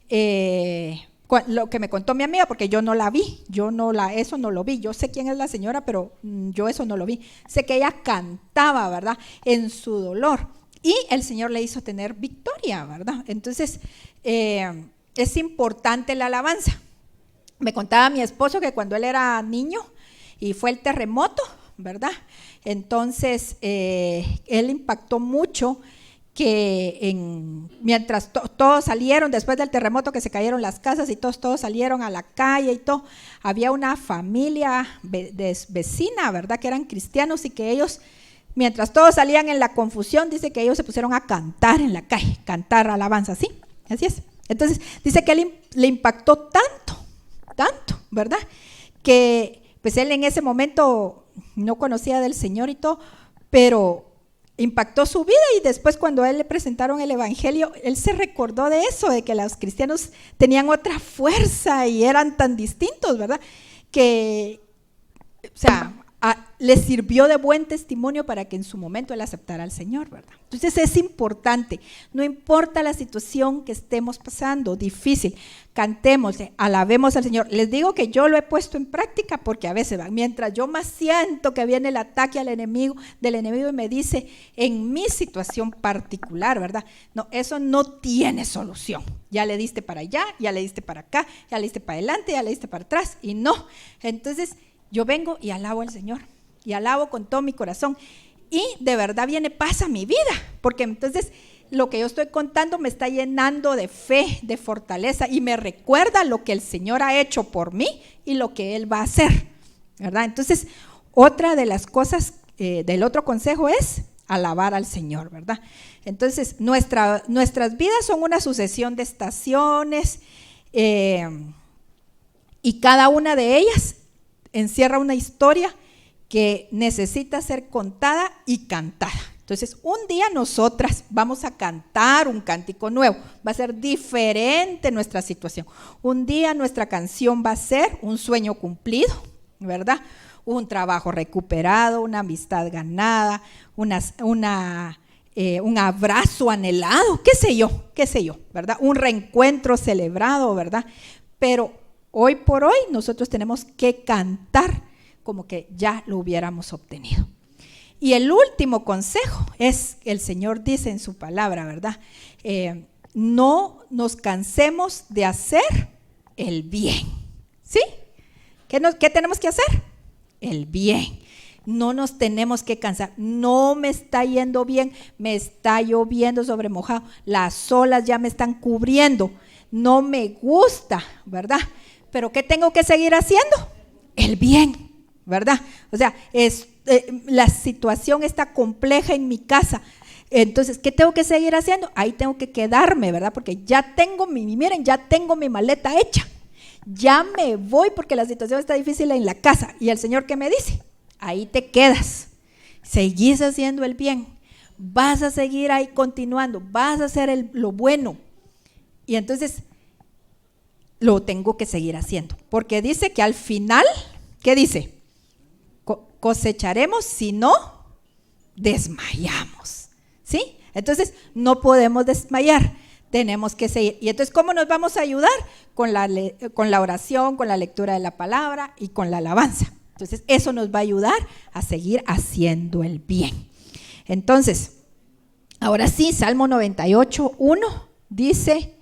lo que me contó mi amiga, porque yo no la vi, eso no lo vi. Yo sé quién es la señora, pero yo eso no lo vi. Sé que ella cantaba, ¿verdad? En su dolor. Y el Señor le hizo tener victoria, ¿verdad? Entonces, es importante la alabanza. Me contaba mi esposo que cuando él era niño y fue el terremoto, ¿verdad? Entonces, él impactó mucho que mientras todos salieron, después del terremoto que se cayeron las casas y todos salieron a la calle y todo, había una familia vecina, ¿verdad? Que eran cristianos y que ellos, mientras todos salían en la confusión, dice que ellos se pusieron a cantar en la calle, cantar alabanza, ¿sí? Así es. Entonces, dice que él le impactó tanto, ¿verdad? Que pues él en ese momento no conocía del Señor y todo, pero impactó su vida y después cuando a él le presentaron el evangelio, él se recordó de eso, de que los cristianos tenían otra fuerza y eran tan distintos, ¿verdad? Que, o sea, le sirvió de buen testimonio para que en su momento él aceptara al Señor, ¿verdad? Entonces es importante, no importa la situación que estemos pasando, difícil, cantemos, alabemos al Señor. Les digo que yo lo he puesto en práctica porque a veces, mientras yo más siento que viene el ataque del enemigo y me dice en mi situación particular, ¿verdad? No, eso no tiene solución. Ya le diste para allá, ya le diste para acá, ya le diste para adelante, ya le diste para atrás y no. Entonces yo vengo y alabo al Señor y alabo con todo mi corazón y de verdad viene paz a mi vida, porque entonces lo que yo estoy contando me está llenando de fe, de fortaleza y me recuerda lo que el Señor ha hecho por mí y lo que Él va a hacer, ¿verdad? Entonces, otra de las cosas del otro consejo es alabar al Señor, ¿verdad? Entonces, nuestras vidas son una sucesión de estaciones y cada una de ellas encierra una historia que necesita ser contada y cantada. Entonces, un día nosotras vamos a cantar un cántico nuevo, va a ser diferente nuestra situación. Un día nuestra canción va a ser un sueño cumplido, ¿verdad? Un trabajo recuperado, una amistad ganada, un abrazo anhelado, qué sé yo, ¿verdad? Un reencuentro celebrado, ¿verdad? Pero hoy por hoy nosotros tenemos que cantar como que ya lo hubiéramos obtenido. Y el último consejo es, el Señor dice en su palabra, ¿verdad? No nos cansemos de hacer el bien, ¿sí? ¿Qué tenemos que hacer? El bien. No nos tenemos que cansar. No me está yendo bien, me está lloviendo sobre mojado, las olas ya me están cubriendo, no me gusta, ¿verdad? Pero ¿qué tengo que seguir haciendo? El bien, ¿verdad? O sea, la situación está compleja en mi casa. Entonces, ¿qué tengo que seguir haciendo? Ahí tengo que quedarme, ¿verdad? Porque ya tengo mi maleta hecha. Ya me voy porque la situación está difícil en la casa. ¿Y el Señor qué me dice? Ahí te quedas. Seguís haciendo el bien. Vas a seguir ahí continuando. Vas a hacer lo bueno. Y entonces lo tengo que seguir haciendo. Porque dice que al final, ¿qué dice? Cosecharemos si no desmayamos, ¿sí? Entonces no podemos desmayar, tenemos que seguir. Y entonces, ¿cómo nos vamos a ayudar? Con la oración, con la lectura de la palabra y con la alabanza. Entonces, eso nos va a ayudar a seguir haciendo el bien. Entonces, ahora sí, Salmo 98:1 dice: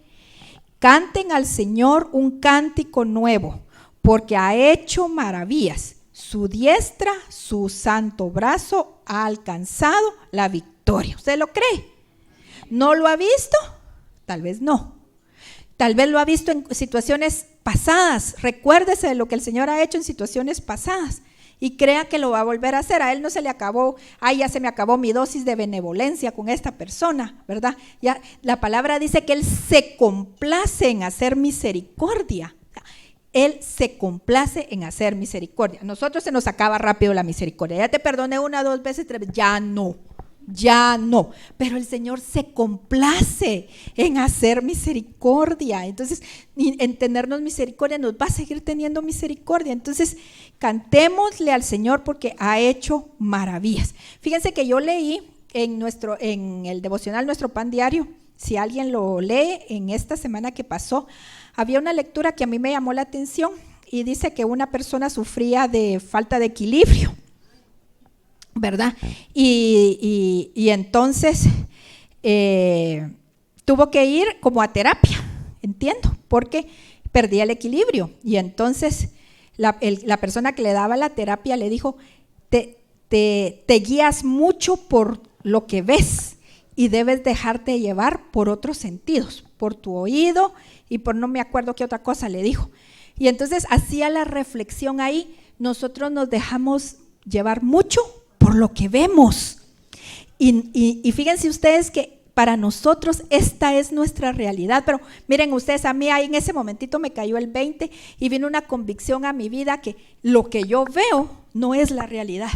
canten al Señor un cántico nuevo, porque ha hecho maravillas. Su diestra, su santo brazo ha alcanzado la victoria. ¿Usted lo cree? ¿No lo ha visto? Tal vez no. Tal vez lo ha visto en situaciones pasadas. Recuérdese de lo que el Señor ha hecho en situaciones pasadas y crea que lo va a volver a hacer. A Él no se le acabó, ya se me acabó mi dosis de benevolencia con esta persona, ¿verdad? Ya la palabra dice que Él se complace en hacer misericordia. Él se complace en hacer misericordia. A nosotros se nos acaba rápido la misericordia. Ya te perdoné 1, 2 veces, 3 veces, ya no. Pero el Señor se complace en hacer misericordia. Entonces, en tenernos misericordia, nos va a seguir teniendo misericordia. Entonces, cantémosle al Señor porque ha hecho maravillas. Fíjense que yo leí en el devocional Nuestro Pan Diario, si alguien lo lee en esta semana que pasó, había una lectura que a mí me llamó la atención y dice que una persona sufría de falta de equilibrio, ¿verdad? Y entonces tuvo que ir como a terapia, entiendo, porque perdía el equilibrio. Y entonces la persona que le daba la terapia le dijo: te guías mucho por lo que ves y debes dejarte llevar por otros sentidos, por tu oído y por no me acuerdo qué otra cosa le dijo. Y entonces hacía la reflexión ahí: nosotros nos dejamos llevar mucho por lo que vemos. Y fíjense ustedes que para nosotros esta es nuestra realidad. Pero miren ustedes, a mí ahí en ese momentito me cayó el 20 y vino una convicción a mi vida que lo que yo veo no es la realidad.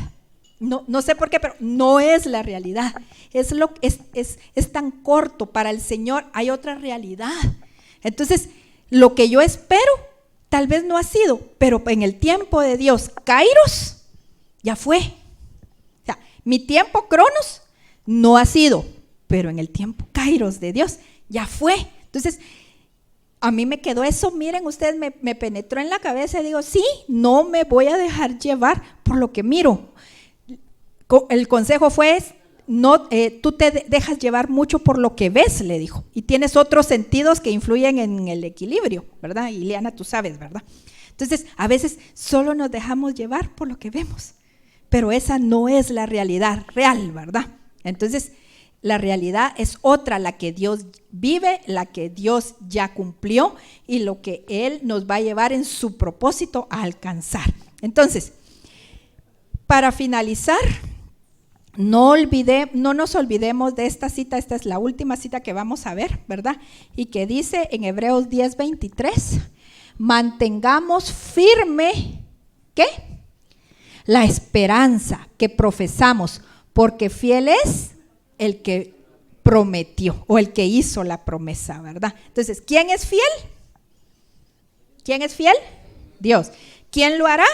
No sé por qué, pero no es la realidad. Es tan corto. Para el Señor hay otra realidad. Entonces, lo que yo espero tal vez no ha sido, pero en el tiempo de Dios, Kairos, ya fue. O sea, mi tiempo Cronos no ha sido, pero en el tiempo Kairos de Dios ya fue. Entonces, a mí me quedó eso, miren ustedes, me penetró en la cabeza y digo: sí, no me voy a dejar llevar por lo que miro. El consejo fue: no, tú te dejas llevar mucho por lo que ves, le dijo, y tienes otros sentidos que influyen en el equilibrio, ¿verdad? Y Liana, tú sabes, ¿verdad? Entonces, a veces solo nos dejamos llevar por lo que vemos, pero esa no es la realidad real, ¿verdad? Entonces, la realidad es otra, la que Dios vive, la que Dios ya cumplió y lo que Él nos va a llevar en su propósito a alcanzar. Entonces, para finalizar, no nos olvidemos de esta cita. Esta es la última cita que vamos a ver, ¿verdad? Y que dice en Hebreos 10:23, mantengamos firme, ¿qué? La esperanza que profesamos, porque fiel es el que prometió o el que hizo la promesa, ¿verdad? Entonces, ¿quién es fiel? ¿Quién es fiel? Dios. ¿Quién lo hará?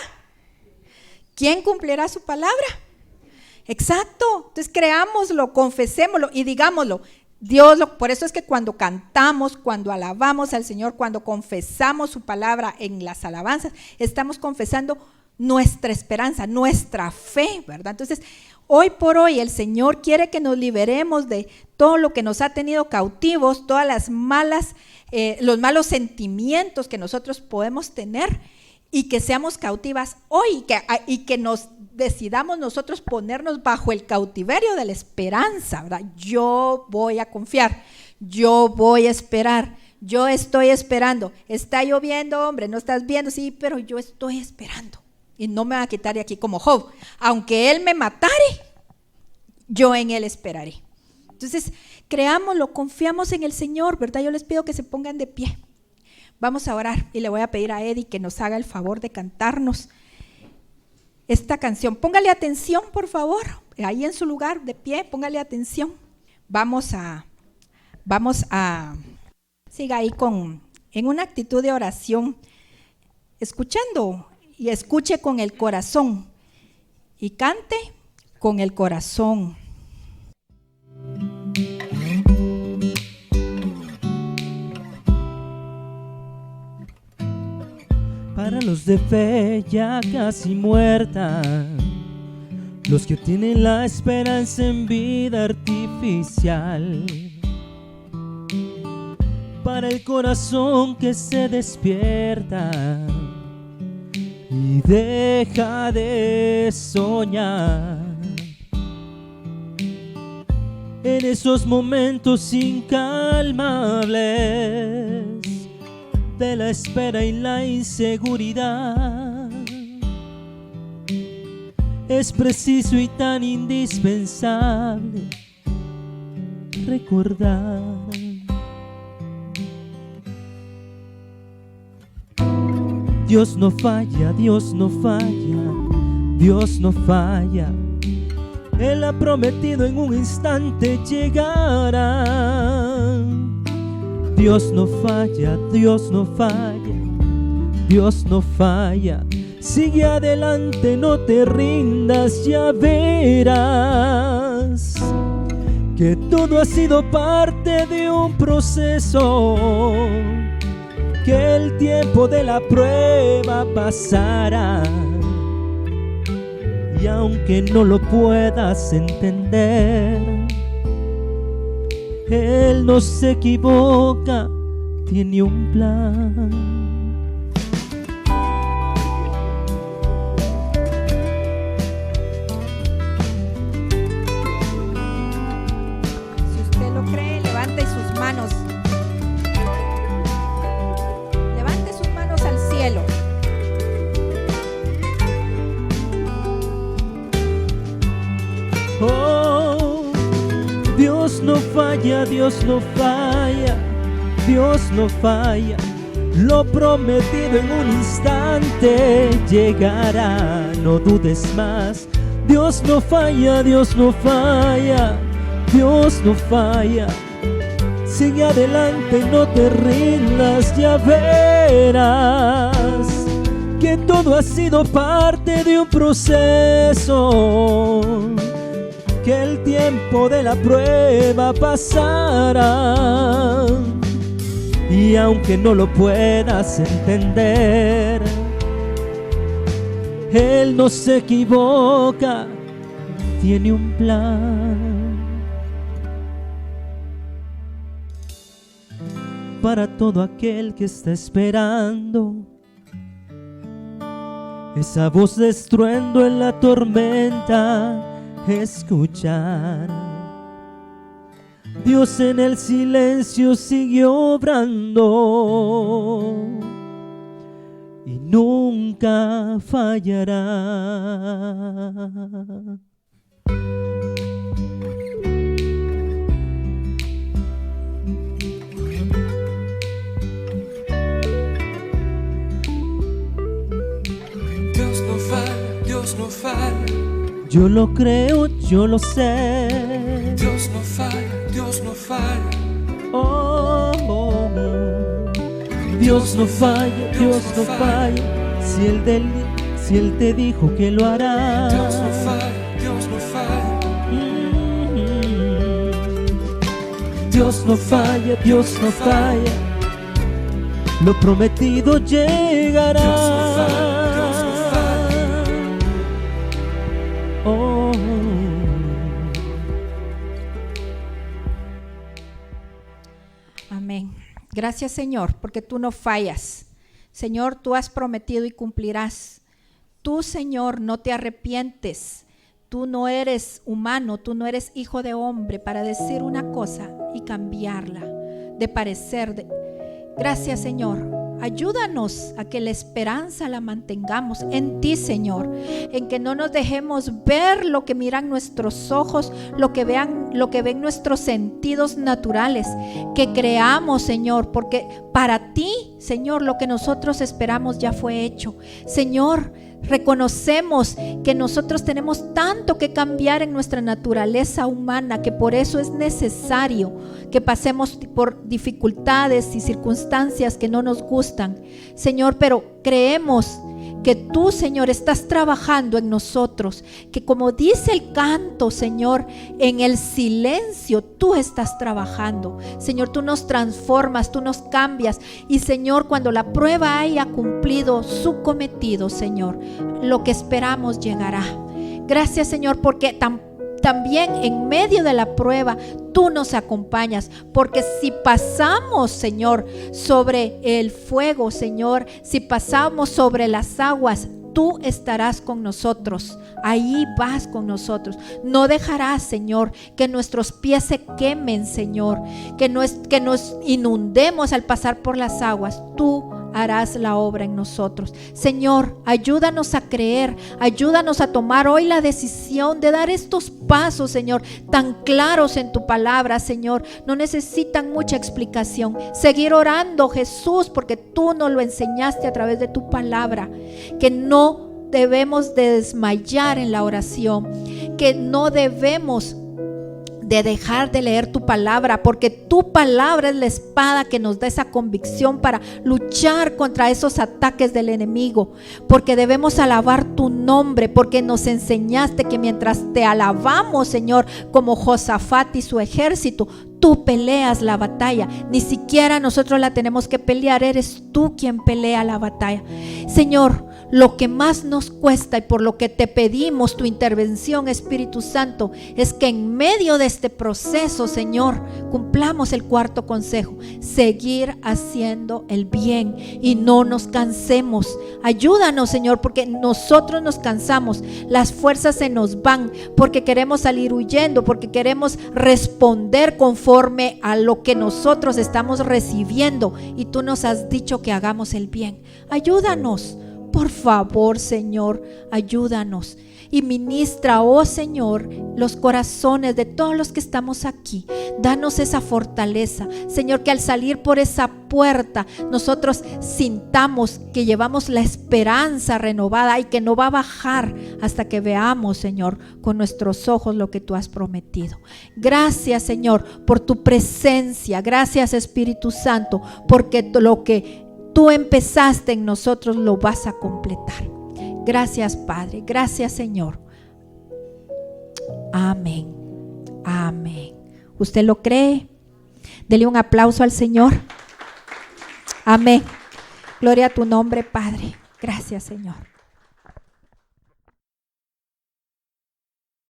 ¿Quién cumplirá su palabra? Exacto. Entonces creámoslo, confesémoslo y digámoslo. Dios, por eso es que cuando cantamos, cuando alabamos al Señor, cuando confesamos su palabra en las alabanzas, estamos confesando nuestra esperanza, nuestra fe, ¿verdad? Entonces, hoy por hoy el Señor quiere que nos liberemos de todo lo que nos ha tenido cautivos, todas las los malos sentimientos que nosotros podemos tener, y que seamos cautivas hoy y que nos decidamos nosotros ponernos bajo el cautiverio de la esperanza, ¿verdad? Yo voy a confiar, yo voy a esperar, yo estoy esperando. Está lloviendo, hombre, no estás viendo, sí, pero yo estoy esperando y no me va a quitar de aquí como Job. Aunque él me matare, yo en él esperaré. Entonces, creámoslo, confiamos en el Señor, ¿verdad? Yo les pido que se pongan de pie. Vamos a orar y le voy a pedir a Eddie que nos haga el favor de cantarnos esta canción. Póngale atención, por favor, ahí en su lugar, de pie, póngale atención. Vamos a siga ahí en una actitud de oración, escuchando, y escuche con el corazón y cante con el corazón. años de fe ya casi muerta, los que tienen la esperanza en vida artificial, para el corazón que se despierta y deja de soñar. En esos momentos incalmables de la espera y la inseguridad, es preciso y tan indispensable recordar. Dios no falla, Dios no falla, Dios no falla. Él ha prometido en un instante llegará. Dios no falla, Dios no falla, Dios no falla. Sigue adelante, no te rindas, ya verás que todo ha sido parte de un proceso, que el tiempo de la prueba pasará. Y aunque no lo puedas entender, Él no se equivoca, tiene un plan. Si usted lo cree, levante sus manos. Levante sus manos al cielo. Oh, Dios no falla, Dios no falla, Dios no falla. Lo prometido en un instante llegará, no dudes más. Dios no falla, Dios no falla, Dios no falla. Sigue adelante, no te rindas, ya verás que todo ha sido parte de un proceso, que el tiempo de la prueba pasará. Y aunque no lo puedas entender, Él no se equivoca, tiene un plan. Para todo aquel que está esperando esa voz de estruendo en la tormenta, escuchar. Dios en el silencio siguió obrando y nunca fallará. Dios no falla, Dios no falla. Yo lo creo, yo lo sé. Dios no falla, Dios no falla. Oh, oh, oh. Dios no falla, Dios no falla. Si Él te dijo que lo hará. Dios no falla, Dios no falla. Dios no falla, Dios no falla. Lo prometido llegará. Dios no falla, Dios no falla. Oh. Amén. Gracias, Señor, porque tú no fallas. Señor, tú has prometido y cumplirás. Tú, Señor, no te arrepientes. Tú no eres humano, tú no eres hijo de hombre para decir una cosa y cambiarla de parecer. Gracias, Señor. Ayúdanos a que la esperanza la mantengamos en ti, Señor, en que no nos dejemos ver lo que miran nuestros ojos, lo que ven nuestros sentidos naturales, que creamos, Señor, porque para ti, Señor, lo que nosotros esperamos ya fue hecho. Señor, reconocemos que nosotros tenemos tanto que cambiar en nuestra naturaleza humana, que por eso es necesario que pasemos por dificultades y circunstancias que no nos gustan, Señor, pero creemos que tú, Señor, estás trabajando en nosotros, que como dice el canto, Señor, en el silencio tú estás trabajando. Señor, tú nos transformas, tú nos cambias, y Señor, cuando la prueba haya cumplido su cometido, Señor, lo que esperamos llegará. Gracias, Señor, porque también en medio de la prueba tú nos acompañas, porque si pasamos, Señor, sobre el fuego, Señor, si pasamos sobre las aguas, tú estarás con nosotros. Ahí vas con nosotros. No dejarás, Señor, que nuestros pies se quemen, Señor, que nos inundemos al pasar por las aguas. Tú harás la obra en nosotros. Señor, ayúdanos a creer, ayúdanos a tomar hoy la decisión de dar estos pasos, Señor, tan claros en tu palabra, Señor. No necesitan mucha explicación. Seguir orando, Jesús, porque tú nos lo enseñaste a través de tu palabra, que no debemos de desmayar en la oración, que no debemos de dejar de leer tu palabra, porque tu palabra es la espada que nos da esa convicción para luchar contra esos ataques del enemigo, porque debemos alabar tu nombre, porque nos enseñaste que mientras te alabamos, Señor, como Josafat y su ejército, tú peleas la batalla. Ni siquiera nosotros la tenemos que pelear, eres tú quien pelea la batalla. Señor, lo que más nos cuesta y por lo que te pedimos tu intervención, Espíritu Santo, es que en medio de este proceso, Señor, cumplamos el cuarto consejo: seguir haciendo el bien y no nos cansemos. Ayúdanos, Señor, porque nosotros nos cansamos, las fuerzas se nos van, porque queremos salir huyendo, porque queremos responder conforme a lo que nosotros estamos recibiendo, y tú nos has dicho que hagamos el bien. Ayúdanos, por favor, Señor, ayúdanos y ministra, oh Señor, los corazones de todos los que estamos aquí. Danos esa fortaleza, Señor, que al salir por esa puerta nosotros sintamos que llevamos la esperanza renovada y que no va a bajar hasta que veamos, Señor, con nuestros ojos lo que tú has prometido. Gracias, Señor, por tu presencia. Gracias, Espíritu Santo, porque lo que tú empezaste en nosotros lo vas a completar. Gracias, Padre. Gracias, Señor. Amén. Amén. ¿Usted lo cree? Dele un aplauso al Señor. Amén. Gloria a tu nombre, Padre. Gracias, Señor.